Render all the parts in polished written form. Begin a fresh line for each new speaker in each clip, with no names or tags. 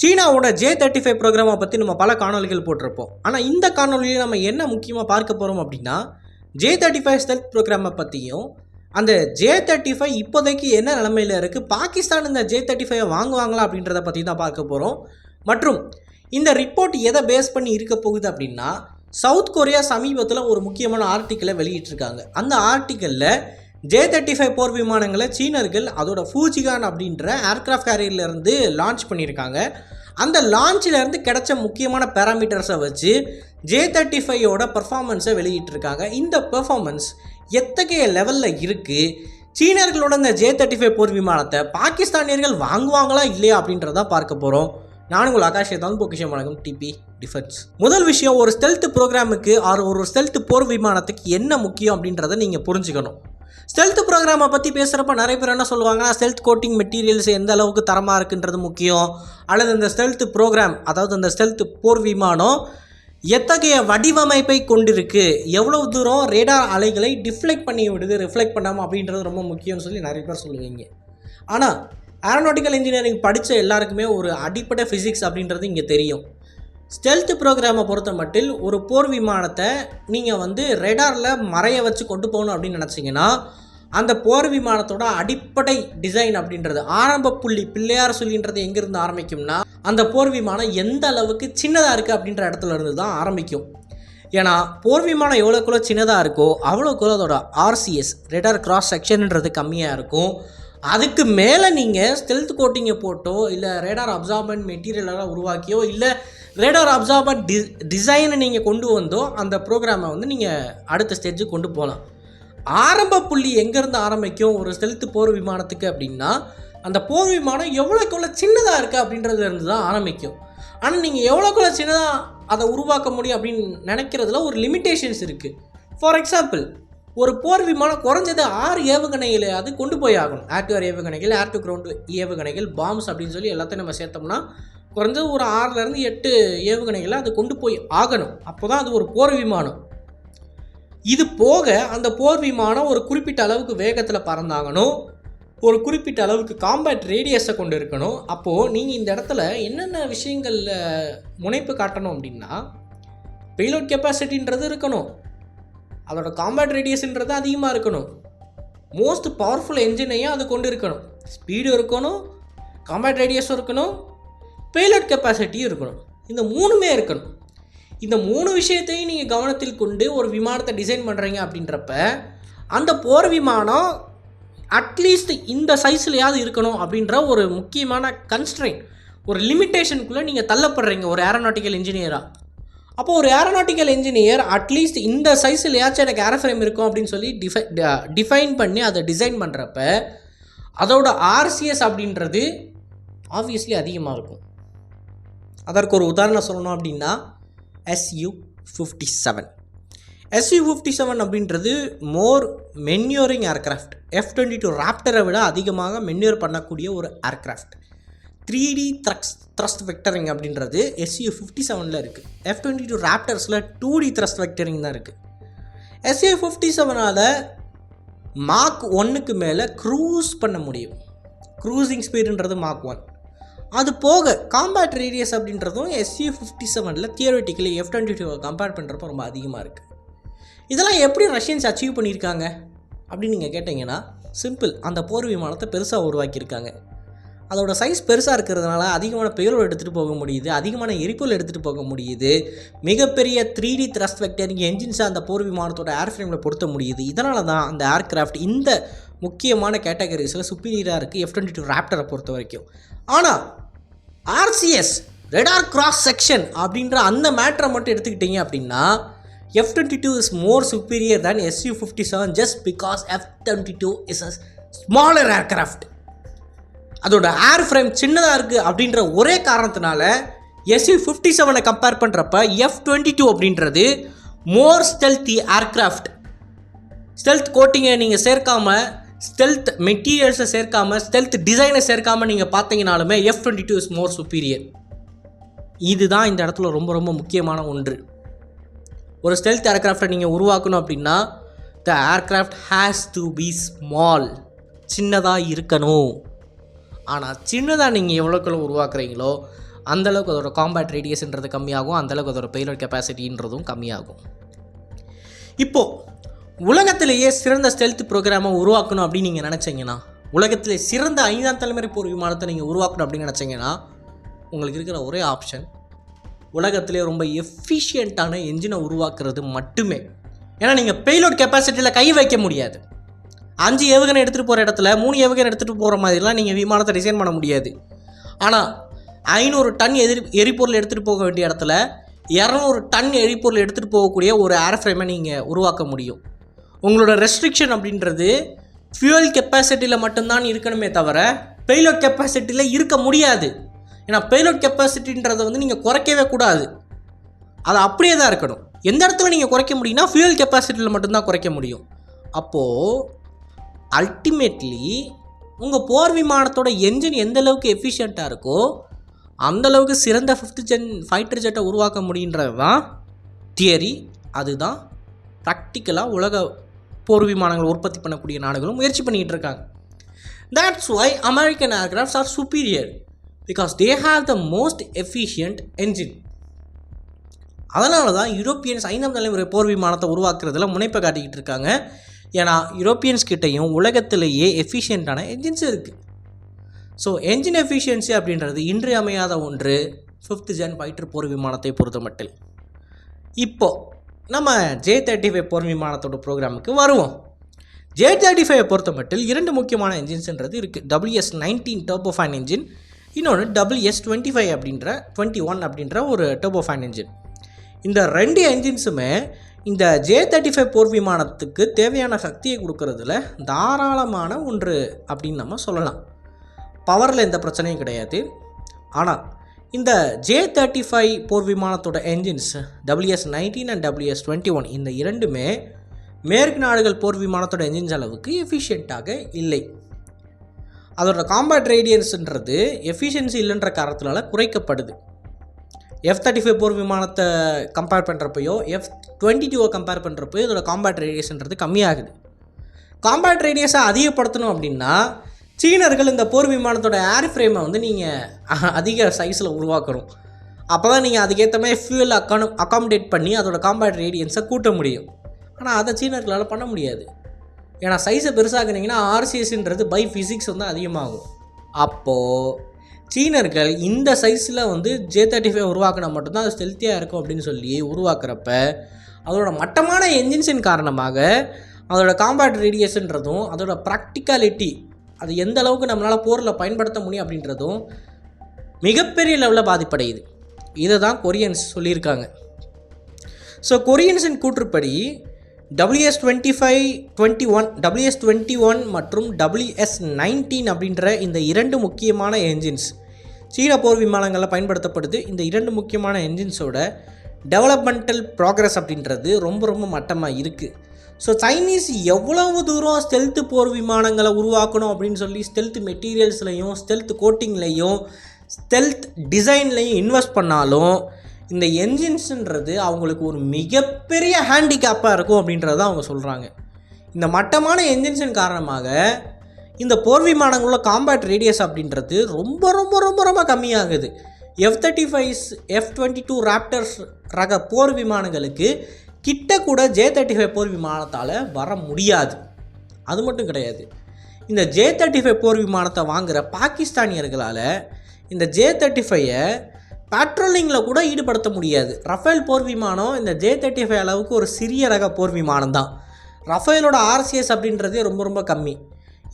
சீனாவோட J-35 ப்ரோக்ராமை பற்றி நம்ம பல காணொலிகள் போட்டிருப்போம். ஆனால் இந்த காணொலியில் நம்ம என்ன முக்கியமாக பார்க்க போகிறோம் அப்படின்னா, J-35 ஸ்டெல்த் ப்ரோக்ராமை பற்றியும், அந்த J-35 இப்போதைக்கு என்ன நிலமையில் இருக்குது, பாகிஸ்தான் இந்த J-35 வாங்குவாங்களா அப்படின்றத பற்றி தான் பார்க்க போகிறோம். மற்றும் இந்த ரிப்போர்ட் எதை பேஸ் பண்ணி இருக்க போகுது அப்படின்னா, சவுத் கொரியா சமீபத்தில் ஒரு முக்கியமான ஆர்டிக்கலை வெளியிட்டிருக்காங்க. அந்த ஆர்டிக்கலில் J-35 போர் விமானங்களை சீனர்கள் அதோட ஃபூஜிகான் அப்படின்ற ஏர்க்ராஃப்ட் கேரியர்லேருந்து லான்ச் பண்ணியிருக்காங்க. அந்த லான்ச்சிலேருந்து கிடைச்ச முக்கியமான பேராமீட்டர்ஸை வச்சு J-35யோட பர்ஃபார்மன்ஸை வெளியிட்டிருக்காங்க. இந்த பெர்ஃபார்மன்ஸ் எத்தகைய லெவலில் இருக்குது, சீனர்களோட இந்த J-35 போர் விமானத்தை பாகிஸ்தானியர்கள் வாங்குவாங்களா இல்லையா அப்படின்றத பார்க்க போகிறோம். நான் உங்கள் ஆகாஷ் தான் பொக்கிஷம் வணக்கம் டிபி டிஃபென்ஸ். முதல் விஷயம், ஒரு ஸ்டெல்த் ப்ரோக்ராமுக்கு ஒரு ஸ்டெல்த் போர் விமானத்துக்கு என்ன முக்கியம் அப்படின்றத நீங்கள் புரிஞ்சுக்கணும். ஸ்டெல்த் ப்ரோக்ராமை பற்றி பேசுகிறப்ப நிறைய பேர் என்ன சொல்லுவாங்கன்னா, ஸ்டெல்த் கோட்டிங் மெட்டீரியல்ஸ் எந்த அளவுக்கு தரமாக இருக்குன்றது முக்கியம், அல்லது இந்த ஸ்டெல்த் ப்ரோக்ராம் அதாவது இந்த ஸ்டெல்த் போர் விமானம் எத்தகைய வடிவமைப்பை கொண்டிருக்கு, எவ்வளோ தூரம் ரேடார் அலைகளை டிஃப்ளெக்ட் பண்ணி விடுது, ரிஃப்ளெக்ட் பண்ணாமல் அப்படின்றது ரொம்ப முக்கியம்னு சொல்லி நிறைய பேர் சொல்லுவீங்க. ஆனால் ஏரோநாட்டிக்கல் இன்ஜினியரிங் படித்த எல்லாருக்குமே ஒரு அடிப்படை ஃபிசிக்ஸ் அப்படின்றது இங்கே தெரியும். ஸ்டெல்த் ப்ரோக்ராமை பொறுத்த மட்டில் ஒரு போர் விமானத்தை நீங்கள் ரேடாரில் மறைய வச்சு கொண்டு போகணும் அப்படின்னு நினச்சிங்கன்னா, அந்த போர் விமானத்தோட அடிப்படை டிசைன் அப்படின்றது ஆரம்ப புள்ளி பிள்ளையார் சொல்லின்றது எங்கேருந்து ஆரம்பிக்கும்னா, அந்த போர் விமானம் எந்த அளவுக்கு சின்னதாக இருக்குது அப்படின்ற இடத்துல இருந்து தான் ஆரம்பிக்கும். ஏன்னா போர் விமானம் எவ்வளோக்குள்ள சின்னதாக இருக்கோ அவ்வளோக்குள்ள அதோட ஆர்சிஎஸ் ரேடார் கிராஸ் செக்ஷன்ன்றது கம்மியாக இருக்கும். அதுக்கு மேலே நீங்கள் ஸ்டெல்த் கோட்டிங்கை போட்டோ இல்லை ரேடார் அப்சார்பன்ட் மெட்டீரியலாக உருவாக்கியோ இல்லை ரேடார் அப்சார்பன்ட் டிசைனை நீங்கள் கொண்டு வந்தோ அந்த ப்ரோக்ராமை நீங்கள் அடுத்த ஸ்டேஜுக்கு கொண்டு போகலாம். ஆரம்ப புள்ளி எங்கேருந்து ஆரம்பிக்கும் ஒரு ஸ்டெல்த் போர் விமானத்துக்கு அப்படின்னா, அந்த போர் விமானம் எவ்வளோக்குள்ள சின்னதாக இருக்குது அப்படின்றதுலேருந்து தான் ஆரம்பிக்கும். ஆனால் நீங்கள் எவ்வளோக்குள்ள சின்னதாக அதை உருவாக்க முடியும் அப்படின்னு நினைக்கிறதுல ஒரு லிமிட்டேஷன்ஸ் இருக்குது. ஃபார் எக்ஸாம்பிள், ஒரு போர் விமானம் குறைஞ்சது 6 ஏவுகணைகளை அது கொண்டு போய் ஆகணும். ஏர் டு ஏர் ஏவுகணைகள், ஏர் டு கிரவுண்ட் ஏவுகணைகள், பாம்ஸ் அப்படின்னு சொல்லி எல்லாத்தையும் நம்ம சேர்த்தோம்னா குறைஞ்சது ஒரு 6லேருந்து 8 ஏவுகணைகளை அது கொண்டு போய் ஆகணும். அப்போ தான் அது ஒரு போர் விமானம். இது போக அந்த போர் விமானம் ஒரு குறிப்பிட்ட அளவுக்கு வேகத்தில் பறந்தாகணும், ஒரு குறிப்பிட்ட அளவுக்கு காம்பேட் ரேடியஸை கொண்டு இருக்கணும். அப்போது நீங்கள் இந்த இடத்துல என்னென்ன விஷயங்களில் முனைப்பு காட்டணும் அப்படின்னா, பேலோட் கெப்பாசிட்டின்றது இருக்கணும், அதோட காம்பேட் ரேடியஸ்ன்றது அதிகமாக இருக்கணும், மோஸ்ட் பவர்ஃபுல் என்ஜினையும் அது கொண்டு இருக்கணும், ஸ்பீடு இருக்கணும், காம்பேட் ரேடியஸும் இருக்கணும், பேலோட் கெப்பாசிட்டியும் இருக்கணும். இந்த 3மே இருக்கணும். இந்த 3 விஷயத்தையும் நீங்கள் கவனத்தில் கொண்டு ஒரு விமானத்தை டிசைன் பண்ணுறீங்க அப்படின்றப்ப, அந்த போர் விமானம் அட்லீஸ்ட் இந்த சைஸ்லையாவது இருக்கணும் அப்படின்ற ஒரு முக்கியமான கன்ஸ்ட்ரெயின், ஒரு லிமிட்டேஷனுக்குள்ளே நீங்கள் தள்ளப்படுறீங்க ஒரு ஏரோநாட்டிக்கல் இன்ஜினியராக. அப்போது ஒரு ஏரோநாட்டிக்கல் இன்ஜினியர் அட்லீஸ்ட் இந்த சைஸ்லையாச்சும் எனக்கு ஏரோஃப்ரேம் இருக்கும் அப்படின்னு சொல்லி டிஃபைன் பண்ணி அதை டிசைன் பண்ணுறப்ப அதோட ஆர்சிஎஸ் அப்படின்றது ஆப்வியஸ்லி அதிகமாக இருக்கும். அதற்கு ஒரு உதாரணம் சொல்லணும் அப்படின்னா Su-57. Su-57 அப்படின்றது மோர் மென்யூரிங் ஏர்க்ராஃப்ட். F-22 ராப்டரை விட அதிகமாக மென்யூர் பண்ணக்கூடிய ஒரு ஏர்க்ராஃப்ட். 3D த்ரஸ்ட் வெக்டரிங் அப்படின்றது Su-57ல் இருக்குது. F-22 ராப்டர்ஸில் 2D த்ரஸ்ட் வெக்டரிங் தான் இருக்குது. Su-57ஆல் மாக் 1க்கு மேலே க்ரூஸ் பண்ண முடியும். க்ரூசிங் ஸ்பீடுன்றது மாக் 1. அது போக காம்பேட் ரேடியஸ் அப்படின்றதும் Su-57ல் தியரிட்டிக்கலி F-22 கம்பேர் பண்ணுறப்போ ரொம்ப அதிகமாக இருக்குது. இதெல்லாம் எப்படி ரஷ்யன்ஸ் அச்சீவ் பண்ணியிருக்காங்க அப்படின்னு நீங்கள் கேட்டிங்கன்னா, சிம்பிள், அந்த போர் விமானத்தை பெருசாக உருவாக்கியிருக்காங்க. அதோட சைஸ் பெருசாக இருக்கிறதுனால அதிகமான பேலோடு எடுத்துகிட்டு போக முடியுது, அதிகமான எரிபொருள் எடுத்துகிட்டு போக முடியுது, மிகப்பெரிய 3D த்ரஸ்ட் வெக்டரிங் என்ஜின்ஸை அந்த போர் விமானத்தோட ஏர்ஃப்ரேமில் பொருத்த முடியுது. இதனால தான் அந்த ஏர்க்ராஃப்ட் இந்த முக்கியமான கேட்டகரிஸில் சுப்பீரியராக இருக்குது F-22 ராப்டரை பொறுத்த வரைக்கும். ஆனால் ஆர்சிஎஸ் ரேடார் கிராஸ் செக்ஷன் அப்படின்ற அந்த மேட்டரை மட்டும் எடுத்துக்கிட்டீங்க அப்படின்னா, F-22 is more superior than Su-57 just because F-22 is a smaller aircraft. அதோட ஏர் ஃப்ரேம் சின்னதாக இருக்குது அப்படின்ற ஒரே காரணத்தினால Su-57 கம்பேர் பண்ணுறப்ப F-22 அப்படின்றது மோர் ஸ்டெல்த்தி ஏர்க்ராஃப்ட். ஸ்டெல்த் கோட்டிங்கை நீங்கள் சேர்க்காமல், ஸ்டெல்த் மெட்டீரியல்ஸை சேர்க்காமல், ஸ்டெல்த் டிசைனை சேர்க்காமல் நீங்கள் பார்த்தீங்கனாலுமே F-22 இஸ் மோர் சுப்பீரியர். இதுதான் இந்த இடத்துல ரொம்ப ரொம்ப முக்கியமான ஒன்று. ஒரு ஸ்டெல்த் ஏர்க்ராஃப்டை நீங்கள் உருவாக்கணும் அப்படின்னா, the aircraft has to be small, சின்னதாக இருக்கணும். ஆனால் சின்னதாக நீங்கள் எவ்வளோக்குள்ள உருவாக்குறீங்களோ அந்தளவுக்கு அதோட காம்பேட் ரேடியஸ்ன்றது கம்மியாகும், அந்தளவுக்கு அதோட பேலோட் கெப்பாசிட்டின்றதும் கம்மியாகும். இப்போது உலகத்திலேயே சிறந்த ஸ்டெல்த் ப்ரோக்ராமை உருவாக்கணும் அப்படின்னு நீங்கள் நினச்சிங்கன்னா, உலகத்திலே சிறந்த 5ஆம் தலைமுறை போர் விமானத்தை நீங்கள் உருவாக்கணும் அப்படின்னு நினச்சிங்கன்னா, உங்களுக்கு இருக்கிற ஒரே ஆப்ஷன் உலகத்திலே ரொம்ப எஃபிஷியண்ட்டான என்ஜினை உருவாக்குறது மட்டுமே. ஏன்னா நீங்கள் பேலோட் கெப்பாசிட்டியில் கை வைக்க முடியாது. 5 ஏவுகணை எடுத்துகிட்டு போகிற இடத்துல 3 ஏவுகணை எடுத்துகிட்டு போகிற மாதிரிலாம் நீங்கள் விமானத்தை டிசைன் பண்ண முடியாது. ஆனால் 500 டன் எரிபொருள் எடுத்துகிட்டு போக வேண்டிய இடத்துல 200 டன் எரிபொருள் எடுத்துகிட்டு போகக்கூடிய ஒரு ஏர்ஃப்ரேமை நீங்கள் உருவாக்க முடியும். உங்களோட ரெஸ்ட்ரிக்ஷன் அப்படின்றது ஃபியூயல் கெப்பாசிட்டியில் மட்டும்தான் இருக்கணுமே தவிர பேலோட் கெப்பாசிட்டியில் இருக்க முடியாது. ஏன்னா பேலோட் கெப்பாசிட்டின்றதை நீங்கள் குறைக்கவே கூடாது, அது அப்படியே தான் இருக்கணும். எந்த இடத்துல நீங்கள் குறைக்க முடியும்னா ஃபியூயல் கெப்பாசிட்டியில் மட்டும்தான் குறைக்க முடியும். அப்போது அல்டிமேட்லி உங்கள் போர் விமானத்தோட என்ஜின் எந்த அளவுக்கு எஃபிஷியண்ட்டாக இருக்கோ அந்தளவுக்கு சிறந்த 5th ஜென் ஃபைட்டர் ஜெட்டை உருவாக்க முடியுன்றது தான் தியரி. அதுதான் ப்ராக்டிக்கலாக உலக போர் விமானங்கள் உற்பத்தி பண்ணக்கூடிய நாடுகளும் முயற்சி பண்ணிகிட்டு இருக்காங்க. That's why American aircrafts are superior because they have the most efficient engine. அதனால தான் யூரோப்பியன்ஸ் 5ஆம் தலைமுறை போர் விமானத்தை உருவாக்குறதுல முனைப்பை காட்டிக்கிட்டு இருக்காங்க. ஏன்னா யூரோப்பியன்ஸ் கிட்டையும் உலகத்திலேயே எஃபிஷியண்ட்டான என்ஜின்ஸ் இருக்குது. ஸோ என்ஜின் எஃபிஷியன்சி அப்படின்றது இன்றியமையாத ஒன்று 5th ஜென் ஃபைட்டர் போர் விமானத்தை பொறுத்த மட்டும். இப்போது நம்ம J-35 போர் விமானத்தோட ப்ரோக்ராமுக்கு வருவோம். J-35 பொறுத்த மட்டும் 2 முக்கியமான என்ஜின்ஸ்ன்றது இருக்குது. WS-19 டர்போஃபேன் என்ஜின், இன்னொன்று WS-21 அப்படின்ற ஒரு டர்போஃபேன் என்ஜின். இந்த 2 என்ஜின்ஸுமே இந்த J-35 போர் விமானத்துக்கு தேவையான சக்தியை கொடுக்கறதுல தாராளமான ஒன்று அப்படின்னு நம்ம சொல்லலாம். பவரில் எந்த பிரச்சனையும் கிடையாது. ஆனால் இந்த J-35 bore விமானத்தோட engines WS-19 and WS-21 இந்த 2மே மேற்கு நாடுகள் போர் விமானத்தோட என்ஜின்ஸ் அளவுக்கு எஃபிஷியண்ட்டாக இல்லை. அதோட காம்பேட் ரேடியன்ஸ்ன்றது எஃபிஷியன்சி இல்லைன்ற காரணத்தினால குறைக்கப்படுது. F-35 போர் விமானத்தை கம்பேர் பண்ணுறப்பையோ F-22 கம்பேர் பண்ணுறப்பையோ இதோட காம்பேட் ரேடியஸ்ன்றது கம்மியாகுது. காம்பேட் ரேடியஸை அதிகப்படுத்தணும் அப்படின்னா சீனர்கள் இந்த போர் விமானத்தோட ஏர் ஃப்ரேமை நீங்கள் அதிக சைஸில் உருவாக்கணும். அப்போ தான் நீங்கள் அதுக்கேற்ற மாதிரி ஃபியூல் அக்காமடேட் பண்ணி அதோட காம்பேட் ரேடியன்ஸை கூட்ட முடியும். ஆனால் அதை சீனர்களால் பண்ண முடியாது. ஏன்னா சைஸை பெருசாக்குனீங்கன்னா RCSன்றது பை ஃபிசிக்ஸ் அதிகமாகும். அப்போது சீனர்கள் இந்த சைஸில் J-35 உருவாக்கினா மட்டும்தான் அது ஸ்டெல்த்தியாக இருக்கும் அப்படின்னு சொல்லி உருவாக்குறப்ப அதோட மட்டமான என்ஜின்ஸின் காரணமாக அதோட காம்பேட் ரேடியஸ்ன்றதும் அதோட ப்ராக்டிகாலிட்டி அது எந்த அளவுக்கு நம்மளால் போரில் பயன்படுத்த முடியும் அப்படின்றதும் மிகப்பெரிய லெவலில் பாதிப்படையுது. இதை தான் கொரியன்ஸ் சொல்லியிருக்காங்க. ஸோ கொரியன்ஸின் கூற்றுப்படி WS-21 மற்றும் WS-19 அப்படின்ற இந்த 2 முக்கியமான என்ஜின்ஸ் சீன போர் விமானங்களில் பயன்படுத்தப்படுது. இந்த 2 முக்கியமான என்ஜின்ஸோட டெவலப்மெண்டல் ப்ராக்ரஸ் அப்படின்றது ரொம்ப ரொம்ப மட்டமாக இருக்குது. ஸோ சைனீஸ் எவ்வளவு தூரம் ஸ்டெல்த் போர் விமானங்களை உருவாக்கணும் அப்படின்னு சொல்லி ஸ்டெல்த் மெட்டீரியல்ஸ்லையும் ஸ்டெல்த் கோட்டிங்லையும் ஸ்டெல்த் டிசைன்லையும் இன்வெஸ்ட் பண்ணாலும் இந்த என்ஜின்ஸுன்றது அவங்களுக்கு ஒரு மிகப்பெரிய ஹேண்டிகேப்பாக இருக்கும் அப்படின்றத அவங்க சொல்கிறாங்க. இந்த மட்டமான என்ஜின்ஸின் காரணமாக இந்த போர் விமானங்களோட காம்பேட் ரேடியஸ் அப்படின்றது ரொம்ப ரொம்ப ரொம்ப ரொம்ப கம்மியாகுது. F-35 F-22 ராப்டர்ஸ் ரக போர் விமானங்களுக்கு கிட்ட கூட J-35 போர் விமானத்தால் வர முடியாது. அது மட்டும் கிடையாது, இந்த J-35 போர் விமானத்தை வாங்குகிற பாகிஸ்தானியர்களால் இந்த J-35 பேட்ரோலிங்கில் கூட ஈடுபடுத்த முடியாது. ரஃபேல் போர் விமானம் இந்த J-35 அளவுக்கு ஒரு சிறிய ரக போர் விமானம் தான். ரஃபேலோட RCS அப்படின்றதே ரொம்ப ரொம்ப கம்மி.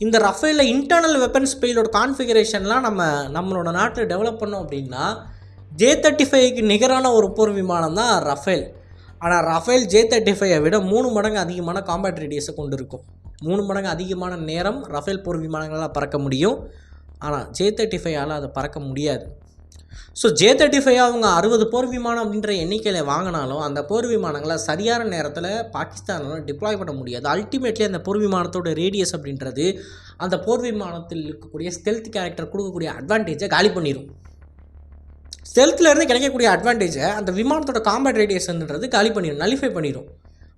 இந்த ரஃபேலில் இன்டர்னல் வெப்பன்ஸ் பேலோட கான்ஃபிகரேஷன்லாம் நம்மளோட நாட்டில் டெவலப் பண்ணோம் அப்படின்னா J-35க்கு நிகரான ஒரு போர் விமானம் தான் ரஃபேல். ஆனால் ரஃபேல் J-35 விட 3 மடங்கு அதிகமான காம்பேட் ரேடியஸை கொண்டு இருக்கும். 3 மடங்கு அதிகமான நேரம் ரஃபேல் போர் விமானங்களால் பறக்க முடியும். ஆனால் J-35ஆல் அதை பறக்க முடியாது. ஸோ J-35 அவங்க 60 போர் விமானம் அப்படின்ற எண்ணிக்கையில் வாங்கினாலும் அந்த போர் விமானங்களை சரியான நேரத்தில் பாகிஸ்தானில் டிப்ளாய் பண்ண முடியாது. அல்டிமேட்லி அந்த போர் விமானத்தோட ரேடியஸ் அப்படின்றது அந்த போர் விமானத்தில் இருக்கக்கூடிய ஸ்டெல்த் கேரக்டர் கொடுக்கக்கூடிய அட்வான்டேஜை காலி பண்ணிடும். ஸ்டெல்த்லேருந்து கிடைக்கக்கூடிய அட்வான்டேஜை அந்த விமானத்தோட காம்பேட் ரேடியஸ்ன்றது காலி பண்ணிடும், நலிஃபை பண்ணிடும்.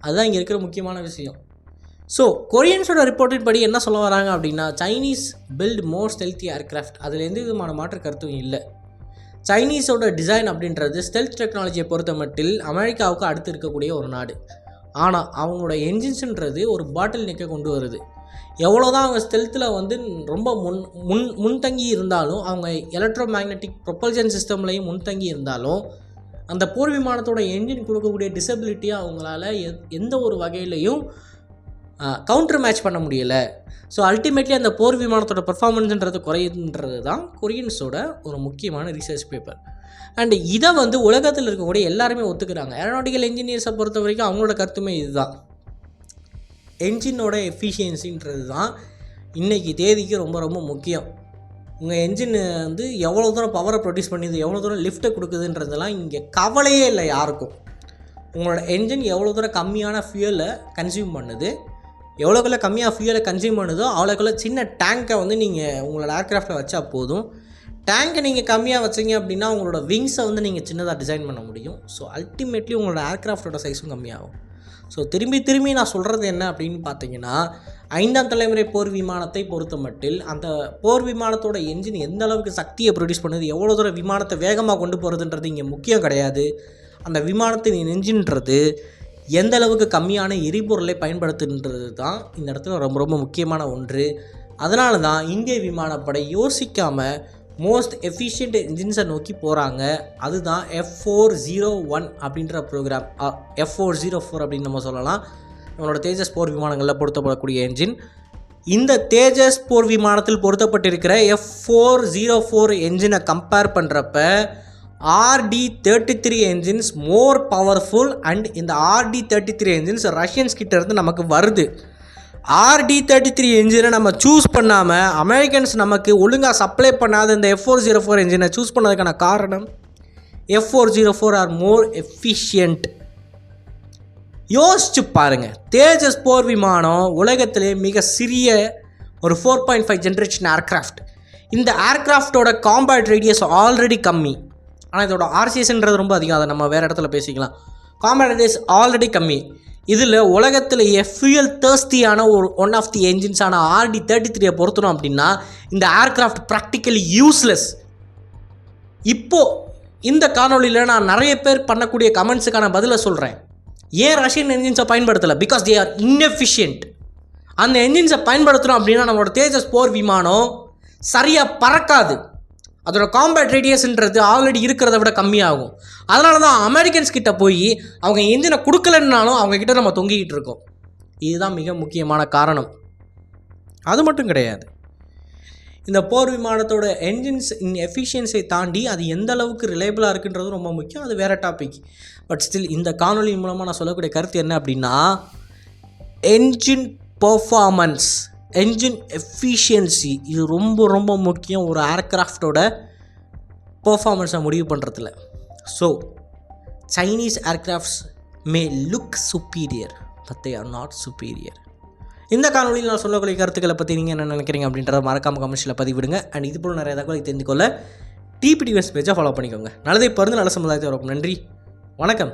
அதுதான் இங்கே இருக்கிற முக்கியமான விஷயம். ஸோ கொரியன்ஸோட ரிப்போர்ட்டின் படி என்ன சொல்ல வராங்க அப்படின்னா, சைனீஸ் பில்ட் மோர் ஸ்டெல்த்தி ஏர்க்ராஃப்ட், அதில் எந்த விதமான மாற்று கருத்தும் இல்லை. சைனீஸோட டிசைன் அப்படின்றது ஸ்டெல்த் டெக்னாலஜியை பொறுத்த மட்டில் அமெரிக்காவுக்கு அடுத்து இருக்கக்கூடிய ஒரு நாடு. ஆனால் அவங்களோட என்ஜின்ஸுன்றது ஒரு பாட்டில் நெக்கை கொண்டு வருது. எவ்வளோ தான் அவங்க ஸ்டெல்த்தில் வந்து ரொம்ப முன்தங்கி இருந்தாலும், அவங்க எலக்ட்ரோ மேக்னெட்டிக் ப்ரொபல்ஷன் சிஸ்டம்லேயும் முன்தங்கி இருந்தாலும், அந்த போர் விமானத்தோட என்ஜின் கொடுக்கக்கூடிய டிசபிலிட்டியை அவங்களால எந்த ஒரு வகையிலையும் கவுண்டர் மேட்ச் பண்ண முடியலை. ஸோ அல்டிமேட்லி அந்த போர் விமானத்தோட பர்ஃபார்மன்ஸுன்றது குறையுன்றது தான் கொரியன்ஸோட ஒரு முக்கியமான ரிசர்ச் பேப்பர். அண்ட் இதை வந்து உலகத்தில் இருக்கக்கூடிய எல்லாருமே ஒத்துக்கிறாங்க. ஏரோநாட்டிக்கல் இன்ஜினியர்ஸை பொறுத்த வரைக்கும் அவங்களோட கருத்துமே இதுதான். என்ஜினோட எஃபிஷியன்சின்றது தான் இன்றைக்கி தேதிக்கு ரொம்ப ரொம்ப முக்கியம். உங்கள் என்ஜின் வந்து எவ்வளோ தூரம் பவரை ப்ரொடியூஸ் பண்ணுது, எவ்வளோ தூரம் லிஃப்ட்டை கொடுக்குதுன்றதெல்லாம் இங்கே கவலையே இல்லை யாருக்கும். உங்களோட என்ஜின் எவ்வளோ தூரம் கம்மியான ஃபியூலை கன்சியூம் பண்ணுது, எவ்வளோக்குள்ள கம்மியாக ஃபியூலை கன்சியூம் பண்ணுதோ அவ்வளோக்குள்ள சின்ன டேங்கை வந்து நீங்கள் உங்களோட ஏர்க்ராஃப்டில் வச்சா போதும். டேங்கை நீங்கள் கம்மியாக வச்சிங்க அப்படின்னா உங்களோட விங்ஸை வந்து நீங்கள் சின்னதாக டிசைன் பண்ண முடியும். ஸோ அல்டிமேட்லி உங்களோட ஏர்க்ராஃப்டோட சைஸும் கம்மியாகும். ஸோ திரும்பி நான் சொல்கிறது என்ன அப்படின்னு பார்த்தீங்கன்னா, 5ஆம் தலைமுறை போர் விமானத்தை பொறுத்த மட்டில் அந்த போர் விமானத்தோட என்ஜின் எந்த அளவுக்கு சக்தியை ப்ரொடியூஸ் பண்ணுது, எவ்வளோ தூரம் விமானத்தை வேகமாக கொண்டு போகிறதுன்றது இங்கே முக்கியம் கிடையாது. அந்த விமானத்தின் என்ஜின்றது எந்த அளவுக்கு கம்மியான எரிபொருளை பயன்படுத்துன்றது தான் இந்த இடத்துல ரொம்ப ரொம்ப முக்கியமான ஒன்று. அதனால தான் இந்திய விமானப்படை யோசிக்காமல் மோஸ்ட் எஃபிஷியன்ட் என்ஜின்ஸை நோக்கி போகிறாங்க. அதுதான் F401 அப்படின்ற ப்ரோக்ராம், F404 அப்படின்னு நம்ம சொல்லலாம். நம்மளோட தேஜஸ் போர் விமானங்களில் பொருத்தப்படக்கூடிய என்ஜின். இந்த தேஜஸ் போர் விமானத்தில் பொருத்தப்பட்டிருக்கிற F404 என்ஜினை கம்பேர் பண்ணுறப்ப RD-33 engines more powerful. And இந்த RD-33 என்ஜின்ஸ் ரஷ்யன்ஸ் கிட்டேருந்து நமக்கு வருது. RD-33 என்ஜினை நம்ம சூஸ் பண்ணாமல் அமெரிக்கன்ஸ் நமக்கு ஒழுங்காக சப்ளை பண்ணாத இந்த F404 என்ஜினை சூஸ் பண்ணதுக்கான காரணம் F404 ஆர் மோர் எஃபிஷியன்ட். யோசிச்சு பாருங்கள், தேஜஸ் போர் விமானம் உலகத்திலே மிக சிறிய ஒரு 4.5 ஜென்ரேஷன் ஏர்க்ராஃப்ட். இந்த ஏர்க்ராஃப்டோட காம்பேட் ரேடியஸ் ஆல்ரெடி கம்மி, ஆனால் இதோட RCSன்றது ரொம்ப அதிகம். அதை நம்ம வேறு இடத்துல பேசிக்கலாம். காம்பேட் ரேடியஸ் ஆல்ரெடி கம்மி. இதில் உலகத்திலேயே ஃபியூயல் தேர்ஸ்டியான ஒன் ஆஃப் தி என்ஜின்ஸான RD-33 பொறுத்தணும் அப்படின்னா இந்த ஏர்க்ராஃப்ட் ப்ராக்டிக்கலி யூஸ்லெஸ். இப்போது இந்த காணொலியில் நான் நிறைய பேர் பண்ணக்கூடிய கமெண்ட்ஸுக்கான பதிலை சொல்கிறேன். ஏன் ரஷ்யன் என்ஜின்ஸை பயன்படுத்தலை? Because they are inefficient. அந்த என்ஜின்ஸை பயன்படுத்தணும் அப்படின்னா நம்மளோட தேஜஸ் போர் விமானம் சரியாக பறக்காது. அதோட காம்பேட் ரேடியஸ்ன்றது ஆல்ரெடி இருக்கிறத விட கம்மியாகும். அதனால தான் அமெரிக்கன்ஸ் கிட்ட போய் அவங்க என்ஜினை கொடுக்கலன்னாலும் அவங்கக்கிட்ட நம்ம தொங்கிக்கிட்டு இருக்கோம். இதுதான் மிக முக்கியமான காரணம். அது மட்டும் கிடையாது, இந்த போர் விமானத்தோட என்ஜின்ஸ் எஃபிஷியன்சியை தாண்டி அது எந்த அளவுக்கு ரிலையபிளாக இருக்குன்றது ரொம்ப முக்கியம். அது வேறு டாபிக். பட் ஸ்டில் இந்த காணொலி மூலமாக நான் சொல்லக்கூடிய கருத்து என்ன அப்படின்னா, என்ஜின் பர்ஃபார்மன்ஸ், என்ஜின் எஃபிஷியன்சி இது ரொம்ப ரொம்ப முக்கியம் ஒரு ஏர்க்ராஃப்டோட பர்ஃபார்மன்ஸை முடிவு பண்ணுறதுல. So Chinese aircrafts May look superior but they are not superior. இந்த காணொலியில் நான் சொல்லக்கூடிய கருத்துக்களை பற்றி நீங்கள் என்ன நினைக்கிறீங்க அப்படின்றத மறக்காமல் கமெண்ட்ஸில் பதிவிடுங்க. அண்ட் இது போல் நிறைய தகவலை தெரிந்து கொள்ள TPTVS பேஜை ஃபாலோ பண்ணிக்கோங்க. நல்லதை பருந்து நல்ல சமுதாயத்தை வரும். நன்றி, வணக்கம்.